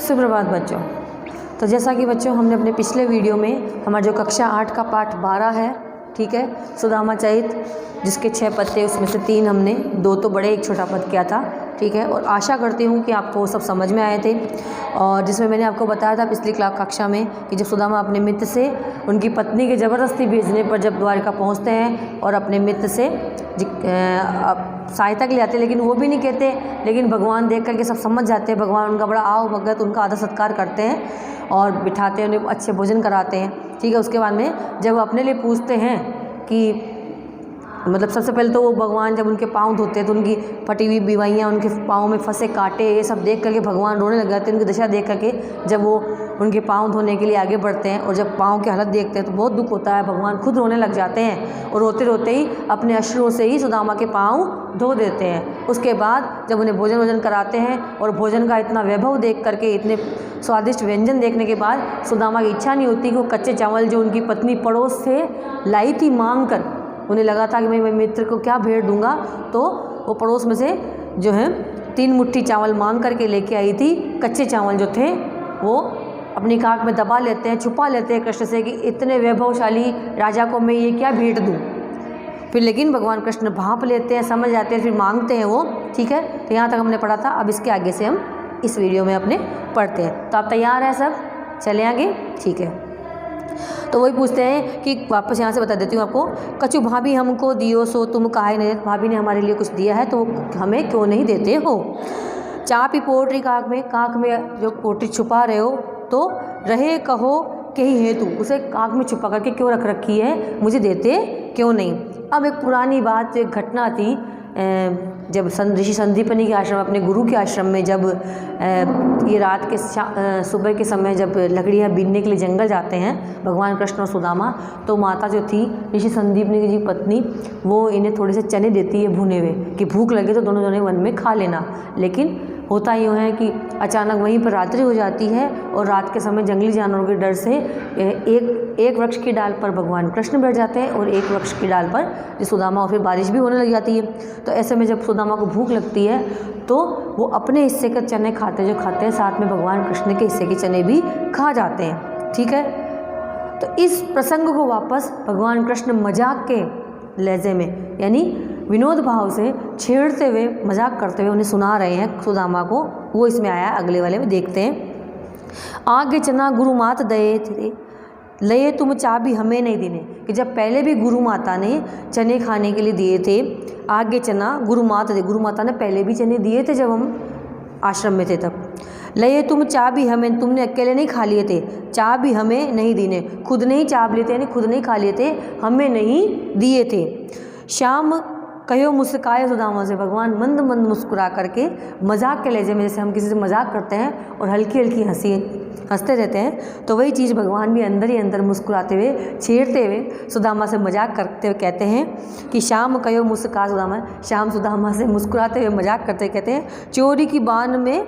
सुप्रभात बच्चों। तो जैसा कि बच्चों हमने अपने पिछले वीडियो में हमारा जो कक्षा 8 का पाठ 12 है, ठीक है, सुदामा चरित, जिसके 6 पद थे उसमें से 3 हमने, 2 तो बड़े, 1 छोटा पद किया था, ठीक है। और आशा करती हूँ कि आपको सब समझ में आए थे। और जिसमें मैंने आपको बताया था पिछली कक्षा में कि जब सुदामा अपने मित्र से उनकी पत्नी के ज़बरदस्ती भेजने पर जब द्वारिका पहुँचते हैं और अपने मित्र से सहायता के लिए आते हैं, लेकिन वो भी नहीं कहते, लेकिन भगवान देख करके सब समझ जाते हैं। भगवान उनका बड़ा आओ भगत, उनका आदर सत्कार करते हैं और बिठाते हैं, उन्हें अच्छे भोजन कराते हैं, ठीक है। उसके बाद में जब वो अपने लिए पूछते हैं कि मतलब सबसे पहले तो वो भगवान जब उनके पाँव धोते हैं तो उनकी फटी हुई बीवाइयाँ, उनके पाँव में फंसे कांटे, ये सब देख करके भगवान रोने लग जाते हैं। उनकी दशा देख करके जब वो उनके पाँव धोने के लिए आगे बढ़ते हैं और जब पाँव की हालत देखते हैं तो बहुत दुख होता है। भगवान खुद रोने लग जाते हैं और रोते रोते ही अपने अश्रुओं से ही सुदामा के पाँव धो देते हैं। उसके बाद जब उन्हें भोजन कराते हैं और भोजन का इतना वैभव देख करके, इतने स्वादिष्ट व्यंजन देखने के बाद सुदामा की इच्छा नहीं होती कि वो कच्चे चावल जो उनकी पत्नी पड़ोस से लाई थी मांग कर, उन्हें लगा था कि मैं मेरे मित्र को क्या भेंट दूंगा, तो वो पड़ोस में से जो है 3 मुट्ठी चावल मांग करके लेके आई थी। कच्चे चावल जो थे वो अपनी काख में दबा लेते हैं, छुपा लेते हैं कृष्ण से कि इतने वैभवशाली राजा को मैं ये क्या भेंट दूँ। फिर लेकिन भगवान कृष्ण भांप लेते हैं, समझ जाते हैं, फिर मांगते हैं वो, ठीक है। तो यहाँ तक हमने पढ़ा था। अब इसके आगे से हम इस वीडियो में अपने पढ़ते हैं। तो आप तैयार हैं सब? चले आगे, ठीक है। तो वही पूछते हैं कि वापस यहाँ से बता देती हूँ आपको। कछु भाभी हमको दियो सो तुम काहे नहीं, भाभी ने हमारे लिए कुछ दिया है तो हमें क्यों नहीं देते हो। चापी पोट्री काख में जो पोट्री छुपा रहे हो तो रहे कहो कहीं हेतु, उसे काख में छुपा करके क्यों रख रखी है, मुझे देते क्यों नहीं। अब एक पुरानी बात, एक घटना थी, जब ऋषि संदीपनी के आश्रम, अपने गुरु के आश्रम में जब ये रात के सुबह के समय जब लकड़ियाँ बीनने के लिए जंगल जाते हैं भगवान कृष्ण और सुदामा, तो माता जो थी ऋषि संदीपनी की जी पत्नी, वो इन्हें थोड़े से चने देती है भुने हुए कि भूख लगे तो दोनों जने वन में खा लेना। लेकिन होता यूँ है कि अचानक वहीं पर रात्रि हो जाती है और रात के समय जंगली जानवरों के डर से एक वृक्ष की डाल पर भगवान कृष्ण बैठ जाते हैं और एक वृक्ष की डाल पर सुदामा, और फिर बारिश भी होने लग जाती है। तो ऐसे में जब सुदामा को भूख लगती है तो वो अपने हिस्से के चने खाते हैं, साथ में भगवान कृष्ण के हिस्से के चने भी खा जाते हैं, ठीक है। तो इस प्रसंग को वापस भगवान कृष्ण मजाक के लहजे में, यानी विनोद भाव से छेड़ते हुए, मजाक करते हुए उन्हें सुना रहे हैं सुदामा को। वो इसमें आया, अगले वाले में देखते हैं। आगे चना गुरु मात दये थे लये तुम चाबी हमें नहीं देने, कि जब पहले भी गुरु माता ने चने खाने के लिए दिए थे, आगे चना गुरु माता ने पहले भी चने दिए थे जब हम आश्रम में थे तब। लये तुम चाबी हमें, तुमने अकेले नहीं खा लिए थे, चाबी हमें नहीं दीने, खुद नहीं चाब लिए थे, यानी खुद नहीं खा लिए थे, हमें नहीं दिए थे। श्याम कहो मुस्काए सुदामा से, भगवान मंद मंद मुस्कुरा करके मजाक के लहजे में, जैसे हम किसी से मजाक करते हैं और हल्की हल्की हंसते रहते हैं, तो वही चीज़ भगवान भी अंदर ही अंदर मुस्कुराते हुए, छेड़ते हुए सुदामा से मजाक करते हुए कहते हैं कि श्याम कहो मुस्का सुदामा, श्याम सुदामा से मुस्कुराते हुए मजाक करते हुए कहते हैं, चोरी की बान में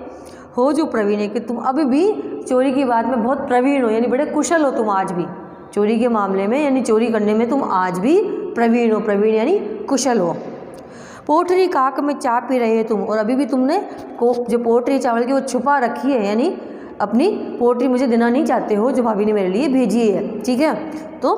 हो जो प्रवीण है, कि तुम अभी भी चोरी की बात में बहुत प्रवीण हो, यानी बड़े कुशल हो तुम आज भी चोरी के मामले में, यानी चोरी करने में तुम आज भी प्रवीण हो, प्रवीण यानी कुशल हो। पोटरी काक में चा पी रहे हो तुम, और अभी भी तुमने जो पोटरी चावल की वो छुपा रखी है, यानी अपनी पोटरी मुझे देना नहीं चाहते हो जो भाभी ने मेरे लिए भेजी है, ठीक है। तो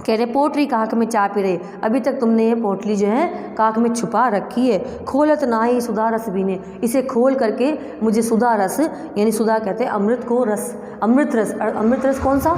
कह रहे पोटरी काक में चा पी रहे, अभी तक तुमने ये पोटली जो है काक में छुपा रखी है। खोलत ना ही सुधा रस पीने, इसे खोल करके मुझे सुधा रस, यानी सुधा कहते हैं अमृत को, रस अमृत रस, अमृत रस कौन सा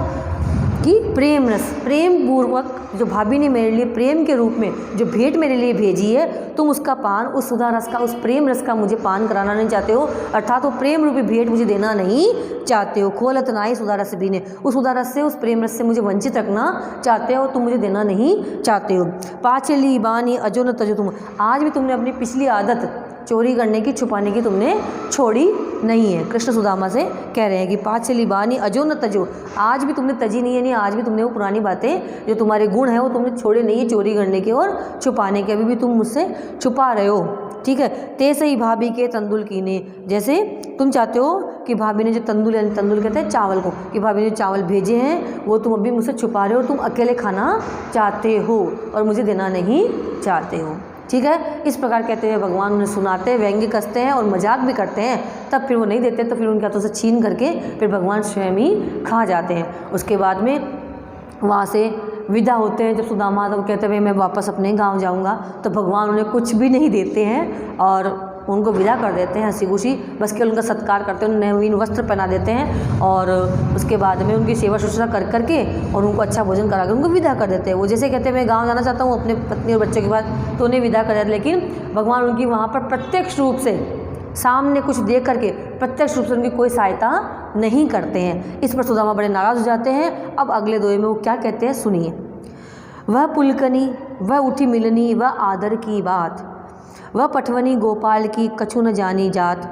कि प्रेम रस, प्रेम पूर्वक जो भाभी ने मेरे लिए प्रेम के रूप में जो भेंट मेरे लिए भेजी है, तुम उसका पान, उस सुधा रस का, उस प्रेम रस का मुझे पान कराना नहीं चाहते हो, अर्थात वो प्रेम रूपी भेंट मुझे देना नहीं चाहते हो। खोलत ना ही सुधा रस पीने, उस सुधा रस से, उस प्रेम रस से मुझे वंचित रखना चाहते हो, तुम मुझे देना नहीं चाहते हो। पाचली बानी अजो न तजो, तुम आज भी तुमने अपनी पिछली आदत चोरी करने की, छुपाने की तुमने छोड़ी नहीं है। कृष्ण सुदामा से कह रहे हैं कि पाचली बानी अजो न तजो, आज भी तुमने तजी नहीं है, नहीं आज भी तुमने वो पुरानी बातें जो तुम्हारे गुण हैं वो तुमने छोड़े नहीं है चोरी करने के और छुपाने के, अभी भी तुम मुझसे छुपा रहे हो, ठीक है। तैसे ही भाभी के तंदुल कीने, जैसे तुम चाहते हो कि भाभी ने जो तंदुल, यानी तंदुल कहते हैं चावल को, कि भाभी ने जो चावल भेजे हैं वो तुम अभी मुझसे छुपा रहे हो, तुम अकेले खाना चाहते हो और मुझे देना नहीं चाहते हो, ठीक है। इस प्रकार कहते हुए भगवान उन्हें सुनाते हैं, व्यंग्य कसते हैं और मजाक भी करते हैं। तब फिर वो नहीं देते तो फिर उनके हाथों से छीन करके फिर भगवान स्वयं ही खा जाते हैं। उसके बाद में वहाँ से विदा होते हैं जब सुदामा, तो कहते हैं मैं वापस अपने गांव जाऊंगा, तो भगवान उन्हें कुछ भी नहीं देते हैं और उनको विदा कर देते हैं हंसी खुशी। बस केवल उनका सत्कार करते हैं, उन्हें नवीन वस्त्र पहना देते हैं और उसके बाद में उनकी सेवा शुश्रूषा कर करके और उनको अच्छा भोजन करा कर उनको विदा कर देते हैं। वो जैसे कहते हैं मैं गाँव जाना चाहता हूँ अपने पत्नी और बच्चों के बाद, तो उन्हें विदा कर देते हैं। लेकिन भगवान उनकी वहाँ पर प्रत्यक्ष रूप से सामने कुछ देख करके प्रत्यक्ष रूप से उनकी कोई सहायता नहीं करते हैं। इस पर सुदामा बड़े नाराज़ हो जाते हैं। अब अगले दोहे में वो क्या कहते हैं सुनिए। वह पुलकनी वह उठी मिलनी वह आदर की बात, वह पटवनी गोपाल की कछु न जानी जात,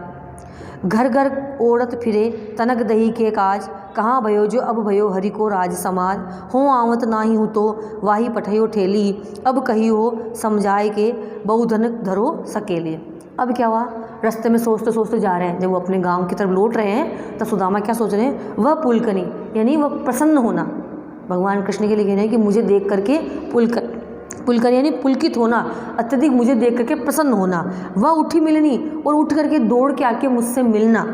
घर घर ओढ़त फिरे तनक दही के काज, कहाँ भयो जो अब भयो हरि को राज समाज, हो आवत नाही हूँ तो वाही पठयो ठेली, अब कही हो समझाए के बहुधन धरो सकेले। अब क्या हुआ, रास्ते में सोचते सोचते जा रहे हैं, जब वो अपने गांव की तरफ लौट रहे हैं तो सुदामा क्या सोच रहे हैं, वह पुलकनी यानी वह प्रसन्न होना, भगवान कृष्ण के लिए कह रहे हैं कि मुझे देख करके पुलकनी यानी पुलकित होना, अत्यधिक मुझे देख करके प्रसन्न होना, वह उठी मिलनी और उठ करके दौड़ के आके मुझसे मिलना।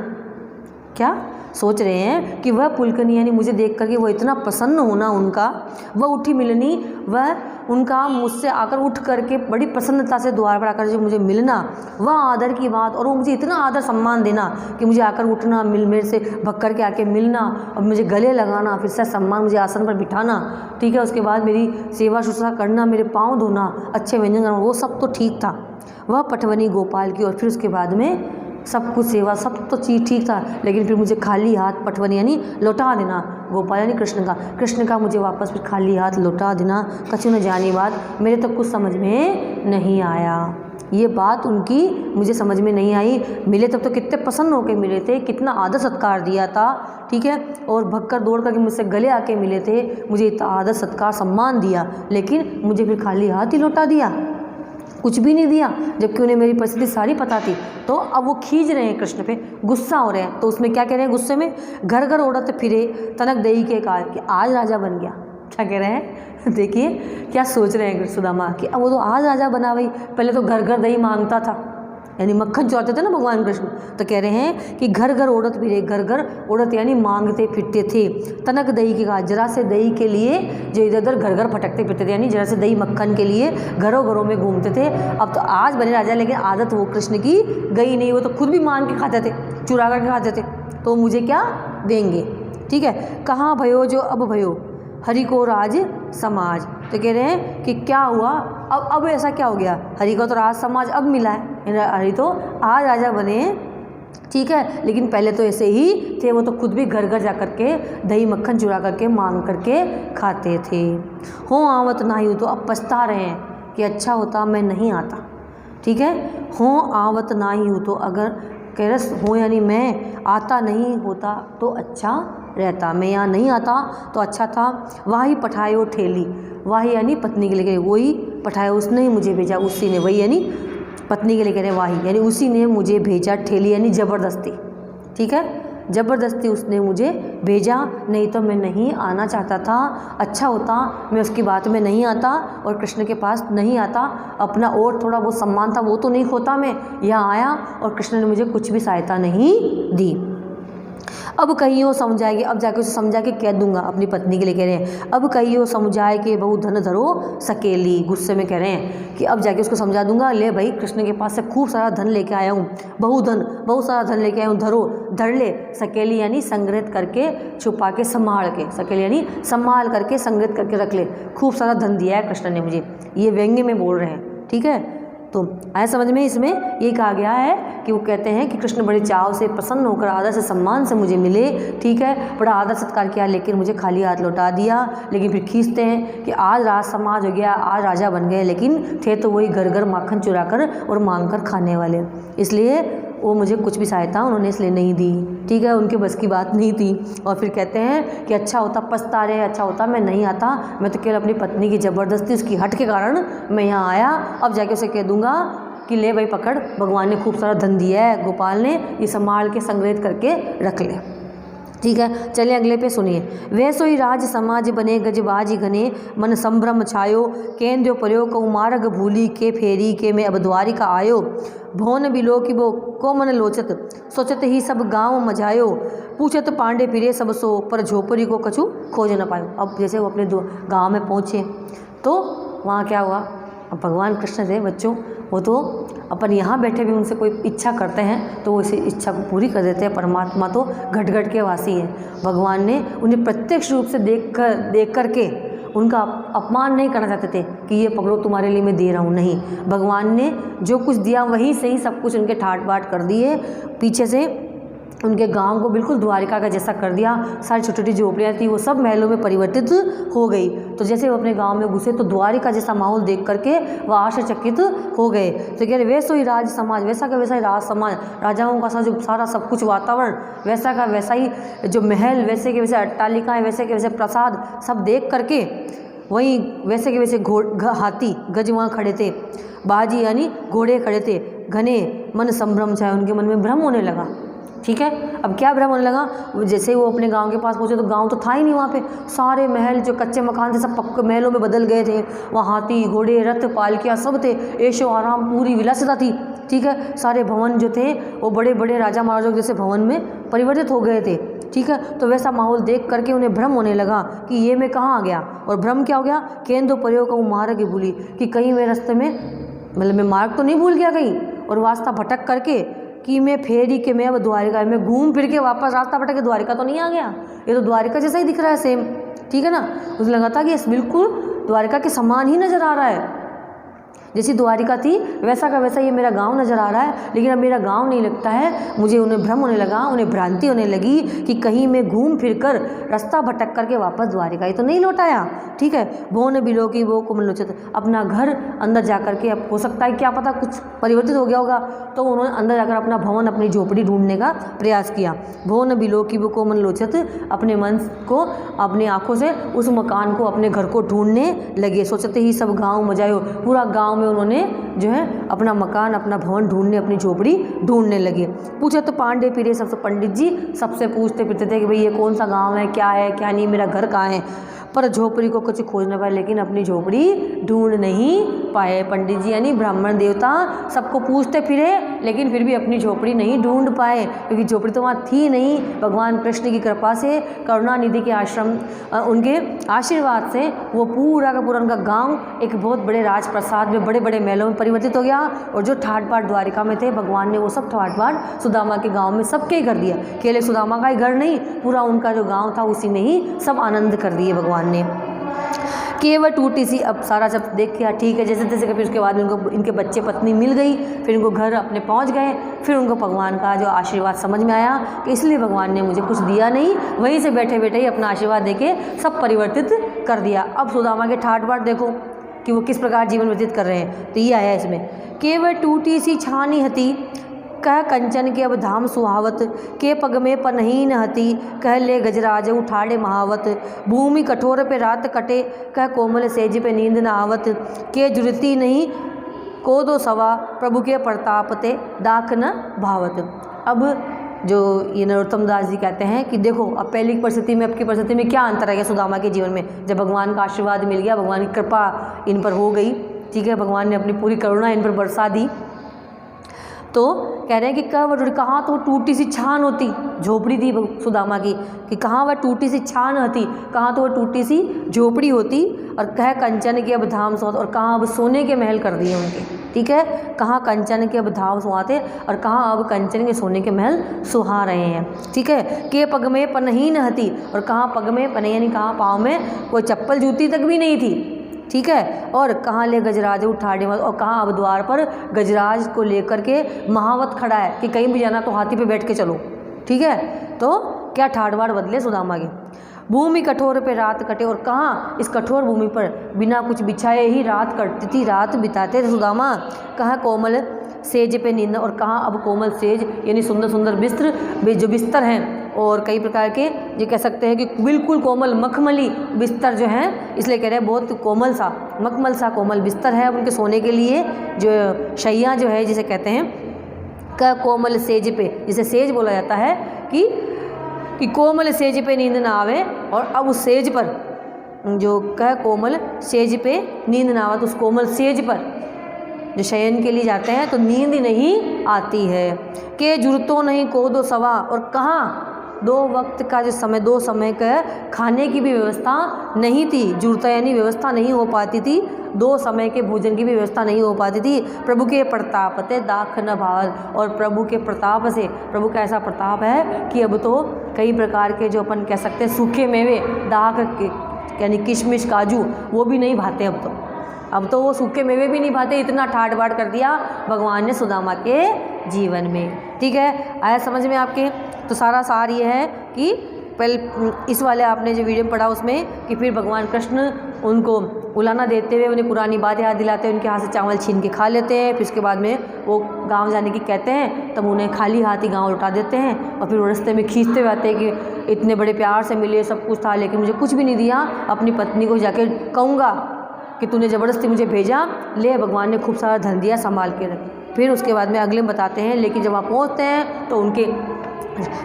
क्या सोच रहे हैं कि वह पुलकनी यानी मुझे देख करके वो इतना प्रसन्न होना उनका, वह उठी मिलनी वह उनका मुझसे आकर उठ करके बड़ी प्रसन्नता से द्वार पर आकर जो मुझे मिलना, वह आदर की बात, और वो मुझे इतना आदर सम्मान देना कि मुझे आकर उठना, मेरे से भग करके आके मिलना और मुझे गले लगाना, फिर से सम्मान मुझे आसन पर बिठाना, ठीक है। उसके बाद मेरी सेवा शुश्रूषा करना, मेरे पाँव धोना, अच्छे व्यंजन करना, वो सब तो ठीक था। वह पटवनी गोपाल की, और फिर उसके बाद में सब कुछ सेवा सब तो चीज़ ठीक था, लेकिन फिर मुझे खाली हाथ पटवनी यानी लौटा देना, गोपाल यानी कृष्ण का मुझे वापस फिर खाली हाथ लौटा देना, कछु न जानी बात, मेरे तक कुछ समझ में नहीं आया। ये बात उनकी मुझे समझ में नहीं आई। मिले तब तो कितने प्रसन्न होकर मिले थे, कितना आदर सत्कार दिया था, ठीक है, और भगकर दौड़ करके मुझसे गले आके मिले थे, मुझे इतना आदर सत्कार सम्मान दिया, लेकिन मुझे फिर खाली हाथ ही लौटा दिया, कुछ भी नहीं दिया, जबकि उन्हें मेरी परिस्थिति सारी पता थी। तो अब वो खींच रहे हैं कृष्ण पे, गुस्सा हो रहे हैं। तो उसमें क्या कह रहे हैं गुस्से में, घर घर ओढ़त फिरे तनक दही के काज, कि आज राजा बन गया। क्या कह रहे हैं देखिए क्या सोच रहे हैं सुदामा कि अब वो तो आज राजा बना भाई, पहले तो घर घर दही मांगता था, यानी मक्खन चौड़ते थे ना भगवान कृष्ण। तो कह रहे हैं कि घर घर ओढ़त फिरे, घर घर ओढ़त यानी मांगते फिरते थे, तनक दही के काज, जरा से दही के लिए जो इधर उधर घर घर भटकते फिरते थे, यानी जरा से दही मक्खन के लिए घरों घरों में घूमते थे। अब तो आज बने राजा, लेकिन आदत वो कृष्ण की गई नहीं, वो तो खुद भी मांग के खाते थे, चुरा करके खाते थे, तो मुझे क्या देंगे, ठीक है। कहाँ भयो जो अब भयो हरि को राज समाज, तो कह रहे हैं कि क्या हुआ, अब ऐसा क्या हो गया, हरि को तो राज समाज अब मिला है, हरि तो आज राजा बने, ठीक है, लेकिन पहले तो ऐसे ही थे, वो तो खुद भी घर घर जा करके दही मक्खन चुरा करके मांग करके खाते थे। हो आवत नाही, तो अब पछता रहे हैं कि अच्छा होता मैं नहीं आता, ठीक है। हो आवत नाही हूँ, तो अगर कह रहे हो यानी मैं आता नहीं होता तो अच्छा रहता, मैं यहाँ नहीं आता तो अच्छा था। वाही पठायो ठेली, वाही यानी पत्नी के लिए कह रहे, वही पठायो उसने ही मुझे भेजा, उसी ने, वही यानी पत्नी के लिए कह रहे वाही यानी उसी ने मुझे भेजा, ठेली यानी ज़बरदस्ती, ठीक है, ज़बरदस्ती उसने मुझे भेजा, नहीं तो मैं नहीं आना चाहता था, अच्छा होता मैं उसकी बात में नहीं आता और कृष्ण के पास नहीं आता, अपना और थोड़ा बहुत सम्मान था वो तो नहीं खोता, मैं यहाँ आया और कृष्ण ने मुझे कुछ भी सहायता नहीं दी। अब कहीं वो समझाएगी, अब जाके उसे समझा के कह दूंगा, अपनी पत्नी के लिए कह रहे हैं, अब कहीं वो समझाए कि बहु धन धरो सकेली, गुस्से में कह रहे हैं कि अब जाके उसको समझा दूंगा, ले भाई कृष्ण के पास से खूब सारा धन लेके आया हूँ, बहुत सारा धन लेके आया हूँ, धर ले, सकेली यानी संग्रहित करके, छुपा के, संभाल के, सकेली यानी संभाल करके संग्रहित करके रख ले, खूब सारा धन दिया है कृष्ण ने मुझे, ये व्यंग्य में बोल रहे हैं, ठीक है। तो आया समझ में, इसमें ये कहा गया है कि वो कहते हैं कि कृष्ण बड़े चाव से प्रसन्न होकर आदर से सम्मान से मुझे मिले, ठीक है, बड़ा आदर सत्कार किया, लेकिन मुझे खाली हाथ लौटा दिया। लेकिन फिर खींचते हैं कि आज राज समाज हो गया, आज राजा बन गए, लेकिन थे तो वही घर घर माखन चुरा कर और मांग कर खाने वाले, इसलिए वो मुझे कुछ भी सहायता उन्होंने इसलिए नहीं दी, ठीक है, उनके बस की बात नहीं थी। और फिर कहते हैं कि अच्छा होता, पछता रहे, अच्छा होता मैं नहीं आता, मैं तो केवल अपनी पत्नी की ज़बरदस्ती, उसकी हट के कारण मैं यहाँ आया, अब जाके उसे कह दूंगा कि ले भाई पकड़, भगवान ने खूब सारा धन दिया है, गोपाल ने, ये संभाल के संग्रहित करके रख ले। ठीक है, चलिए अगले पे सुनिए। वह सोई राज समाज बने गजबाजी घने, मन संभ्रम छायो, केंद्र प्रयोग कऊ मार्ग भूली के फेरी के में अब द्वारिका आयो, भवन बिलो की वो को मन लोचत, सोचत ही सब गांव मझायो, पूछत पांडे फिरे सब सो, पर झोपड़ी को कछु खोज न पायो। अब जैसे वो अपने गांव में पहुँचे तो वहाँ क्या हुआ, अब भगवान कृष्ण थे बच्चों, वो तो अपन यहाँ बैठे भी उनसे कोई इच्छा करते हैं तो वो इसी इच्छा को पूरी कर देते हैं। परमात्मा तो घट घट के वासी है। भगवान ने उन्हें प्रत्यक्ष रूप से देख करके उनका अपमान नहीं करना चाहते थे कि ये पकड़ो तुम्हारे लिए मैं दे रहा हूँ, नहीं, भगवान ने जो कुछ दिया वहीं से ही सब कुछ उनके ठाट बाट कर दिए, पीछे से उनके गांव को बिल्कुल द्वारिका का जैसा कर दिया। सारी छोटी छोटी झोपड़ियाँ थी वो सब महलों में परिवर्तित हो गई। तो जैसे वो अपने गांव में घुसे तो द्वारिका जैसा माहौल देख करके वह आश्चर्यचकित हो गए। तो कह रहे वैसा ही राज समाज, वैसा का वैसा ही राज समाज, राजाओं का सा जो सारा सब कुछ वातावरण वैसा का वैसा ही, जो महल वैसे के वैसे अट्टालिकाएँ वैसे के वैसे प्रसाद सब देख करके वहीं वैसे के वैसे हाथी गज वहाँ खड़े थे, बाजी यानी घोड़े खड़े थे, घने मन संभ्रम छाया, उनके मन में भ्रम होने लगा। ठीक है, अब क्या भ्रम होने लगा, जैसे ही वो अपने गांव के पास पहुंचे तो गांव तो था ही नहीं वहाँ पे, सारे महल जो कच्चे मकान थे सब पक्के महलों में बदल गए थे। वहाँ हाथी घोड़े रथ पालकियाँ सब थे, ऐशो आराम पूरी विलासिता थी। ठीक है, सारे भवन जो थे वो बड़े बड़े राजा महाराजों जैसे भवन में परिवर्तित हो गए थे। ठीक है, तो वैसा माहौल देख करके उन्हें भ्रम होने लगा कि ये मैं कहाँ आ गया, और भ्रम क्या हो गया, केंद्र प्रयोग का मार्ग भूली, कि कहीं मैं रास्ते में मतलब मैं मार्ग तो नहीं भूल गया कहीं, और रास्ता भटक करके कि मैं फेरी के मैं अब द्वारिका में घूम फिर के वापस रास्ता भटक के द्वारिका तो नहीं आ गया, ये तो द्वारिका जैसा ही दिख रहा है सेम। ठीक है ना, उसे लगा था कि इस बिल्कुल द्वारिका के समान ही नज़र आ रहा है, जैसी द्वारिका थी वैसा का वैसा ये मेरा गांव नज़र आ रहा है, लेकिन अब मेरा गांव नहीं लगता है। मुझे उन्हें भ्रम होने लगा, उन्हें भ्रांति होने लगी कि कहीं मैं घूम फिर कर रास्ता भटक करके वापस द्वारिका ही तो नहीं लौट आया। ठीक है, भवन बिलो की वो कोमलोचित, अपना घर अंदर जा करके, अब हो सकता है क्या पता कुछ परिवर्तित हो गया होगा, तो उन्होंने अंदर जाकर अपना भवन अपनी झोपड़ी ढूंढने का प्रयास किया। भवन बिलो की वो कोमलोचित, अपने मन को अपनी आँखों से उस मकान को अपने घर को ढूंढने लगे, सोचते ही सब गाँव मजायो, पूरा गाँव उन्होंने जो है अपना मकान अपना भवन ढूंढने अपनी झोपड़ी ढूंढने लगे। पूछे तो पांडे पीरे सबसे, पंडित जी सबसे पूछते फिरते थे कि भाई ये कौन सा गांव है, क्या है क्या नहीं, मेरा घर कहाँ है, पर झोपड़ी को कुछ खोज न पाए, लेकिन अपनी झोपड़ी ढूंढ नहीं पाए। पंडित जी यानी ब्राह्मण देवता सबको पूछते फिरे, लेकिन फिर भी अपनी झोपड़ी नहीं ढूंढ पाए, क्योंकि झोपड़ी तो वहाँ थी नहीं। भगवान कृष्ण की कृपा से, करुणानिधि के आश्रम उनके आशीर्वाद से वो पूरा का पूरा उनका गांव एक बहुत बड़े राजप्रसाद में बड़े बड़े महलों में परिवर्तित हो गया। और जो ठाट बाट द्वारिका में थे, भगवान ने वो सब ठाट बाट सुदामा के गाँव में सबके ही कर दिया। केवल सुदामा का ही घर नहीं, पूरा उनका जो गाँव था उसी में ही सब आनंद कर दिए भगवान ने। केवल टूटी सी, अब सारा सब देख किया, ठीक है जैसे तैसे, फिर उसके बाद उनको इनके बच्चे पत्नी मिल गई, फिर उनको घर अपने पहुंच गए, फिर उनको भगवान का जो आशीर्वाद समझ में आया कि इसलिए भगवान ने मुझे कुछ दिया नहीं, वहीं से बैठे बैठे ही अपना आशीर्वाद देके सब परिवर्तित कर दिया। अब सुदामा के ठाट बाट देखो कि वो किस प्रकार जीवन व्यतीत कर रहे हैं, तो ये आया इसमें। केवल टूटी सी छानी हती, कह कंचन के अब धाम सुहावत, के पग में पनहीन हती, कह ले गजराज उठाड़े महावत, भूमि कठोर पे रात कटे, कह कोमल सेज पे नींद न आवत, के जुरती नहीं को दो सवा, प्रभु के प्रताप ते दाख न भावत। अब जो ये नरोत्तम दास जी कहते हैं कि देखो अब पहली की परिस्थिति में अब की परिस्थिति में क्या अंतर आ गया सुदामा के जीवन में, जब भगवान का आशीर्वाद मिल गया, भगवान की कृपा इन पर हो गई। ठीक है, भगवान ने अपनी पूरी करुणा इन पर बरसा दी। तो कह रहे हैं कि कहाँ तो टूटी सी छान होती, झोपड़ी थी सुदामा की, कि कहाँ वह टूटी सी छान होती, कहाँ तो वह टूटी सी झोपड़ी होती, और कह कंचन के अब धाम सुहाते, और कहाँ अब सोने के महल कर दिए उनके। ठीक है, कहाँ कंचन के अब धाम सुहाते, और कहाँ अब कंचन के सोने के महल सुहा रहे हैं। ठीक है, के पग में पनहीन हती, और कहाँ पग में पने यानी कहाँ पाँव में कोई चप्पल जूती तक भी नहीं थी। ठीक है, और कहाँ ले गजराज उठाड़े, और कहाँ अब द्वार पर गजराज को लेकर के महावत खड़ा है कि कहीं भी जाना तो हाथी पे बैठ के चलो। ठीक है, तो क्या ठाड़वाड़ बदले सुदामा के। भूमि कठोर पे रात कटे, और कहाँ इस कठोर भूमि पर बिना कुछ बिछाए ही रात कटती थी, रात बिताते थे सुदामा। कहाँ कोमल सेज पे नींद, और कहाँ अब कोमल सेज यानी सुंदर सुंदर जो बिस्तर हैं, और कई प्रकार के ये कह सकते हैं कि बिल्कुल कोमल मखमली बिस्तर जो हैं, इसलिए कह रहे हैं बहुत कोमल सा मखमल सा कोमल बिस्तर है उनके सोने के लिए, जो शैया जो है जिसे कहते हैं का कोमल सेज पे, जिसे सेज बोला जाता है कि कि कोमल सेज पे नींद ना आवे, और अब उस सेज पर जो कह कोमल सेज पे नींद ना आवे, तो उस कोमल सेज पर जो शयन के लिए जाते हैं तो नींद नहीं आती है। के जुरतो नहीं को दो सवा, और कहाँ दो वक्त का जो समय, दो समय का खाने की भी व्यवस्था नहीं थी। जुरता यानी व्यवस्था नहीं हो पाती थी, दो समय के भोजन की भी व्यवस्था नहीं हो पाती थी। प्रभु के प्रताप ते दाख न भावल, और प्रभु के प्रताप से, प्रभु का ऐसा प्रताप है कि अब तो कई प्रकार के जो अपन कह सकते हैं सूखे मेवे, दाख यानी किशमिश काजू, वो भी नहीं भाते अब तो वो सूखे मेवे भी नहीं भाते। इतना ठाट बाट कर दिया भगवान ने सुदामा के जीवन में। ठीक है, आया समझ में आपके? तो सारा सार ये है कि पहले इस वाले आपने जो वीडियो में पढ़ा उसमें कि फिर भगवान कृष्ण उनको उलाना देते हुए उन्हें पुरानी बात याद दिलाते हैं, उनके हाथ से चावल छीन के खा लेते हैं। फिर उसके बाद में वो गांव जाने की कहते हैं, तब उन्हें खाली हाथ ही गाँव लौटा देते हैं। और फिर वो रास्ते में खींचते हुए आते हैं कि इतने बड़े प्यार से मिले, सब कुछ था, लेकिन मुझे कुछ भी नहीं दिया। अपनी पत्नी को जाके कहूँगा कि तूने ज़बरदस्ती मुझे भेजा, ले भगवान ने खूब सारा धन दिया, संभाल के रख। फिर उसके बाद में अगले में बताते हैं, लेकिन जब वहाँ पहुँचते हैं तो उनके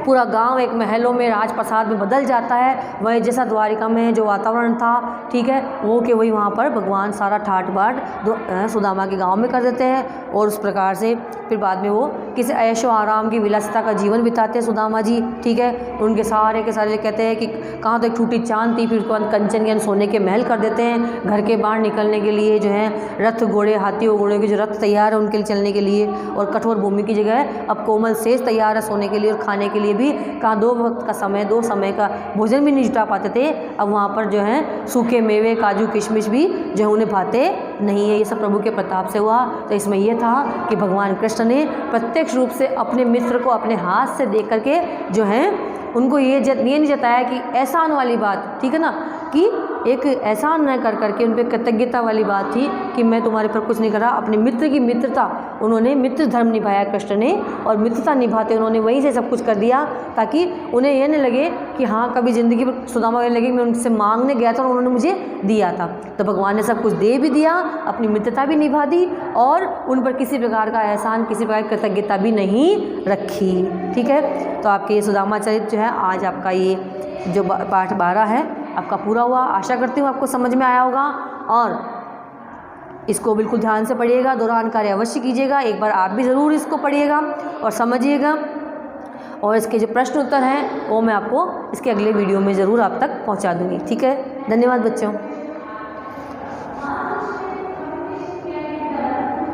पूरा गांव एक महलों में, राजप्रसाद में बदल जाता है। वह जैसा द्वारिका में जो वातावरण था, ठीक है, वो कि वही वहाँ पर भगवान सारा ठाट बाट सुदामा के गांव में कर देते हैं। और उस प्रकार से फिर बाद में वो किसी ऐशो आराम की विलासिता का जीवन बिताते हैं सुदामा जी। ठीक है, उनके सारे के सारे कहते हैं कि कहाँ तो एक टूटी चांद थी, फिर उसके बाद कंचन के सोने के महल कर देते हैं। घर के बाहर निकलने के लिए जो है रथ घोड़े, हाथी और घोड़े के जो रथ तैयार है उनके लिए चलने के लिए, और कठोर भूमि की जगह अब कोमल सेज तैयार है सोने के लिए और खाने के लिए भी। कहाँ दो वक्त का समय, दो समय का भोजन भी नहीं जुटा पाते थे, अब वहाँ पर जो है सूखे मेवे, काजू किशमिश भी जो है उन्हें भाते नहीं है। ये सब प्रभु के प्रताप से हुआ। तो इसमें यह था कि भगवान कृष्ण ने प्रत्यक्ष रूप से अपने मित्र को अपने हाथ से देख करके जो है उनको ये नहीं जताया कि एहसान वाली बात, ठीक है ना, कि एक एहसान न कर करके उन पर कृतज्ञता वाली बात थी कि मैं तुम्हारे पर कुछ नहीं करा। अपने मित्र की मित्रता, उन्होंने मित्र धर्म निभाया कृष्ण ने, और मित्रता निभाते उन्होंने वहीं से सब कुछ कर दिया, ताकि उन्हें यह नहीं लगे कि हाँ कभी ज़िंदगी में सुदामा कहने लगे मैं उनसे मांगने गया था और उन्होंने मुझे दिया था। तो भगवान ने सब कुछ दे भी दिया, अपनी मित्रता भी निभा दी, और उन पर किसी प्रकार का एहसान, किसी प्रकार की कृतज्ञता भी नहीं रखी। ठीक है, तो आपके ये सुदामा चरित्र जो है आज आपका ये जो पाठ 12 है आपका पूरा हुआ। आशा करती हूँ आपको समझ में आया होगा, और इसको बिल्कुल ध्यान से पढ़िएगा, दौरान कार्य अवश्य कीजिएगा। एक बार आप भी ज़रूर इसको पढ़िएगा और समझिएगा, और इसके जो प्रश्न उत्तर हैं वो मैं आपको इसके अगले वीडियो में ज़रूर आप तक पहुँचा दूँगी। ठीक है, धन्यवाद बच्चों।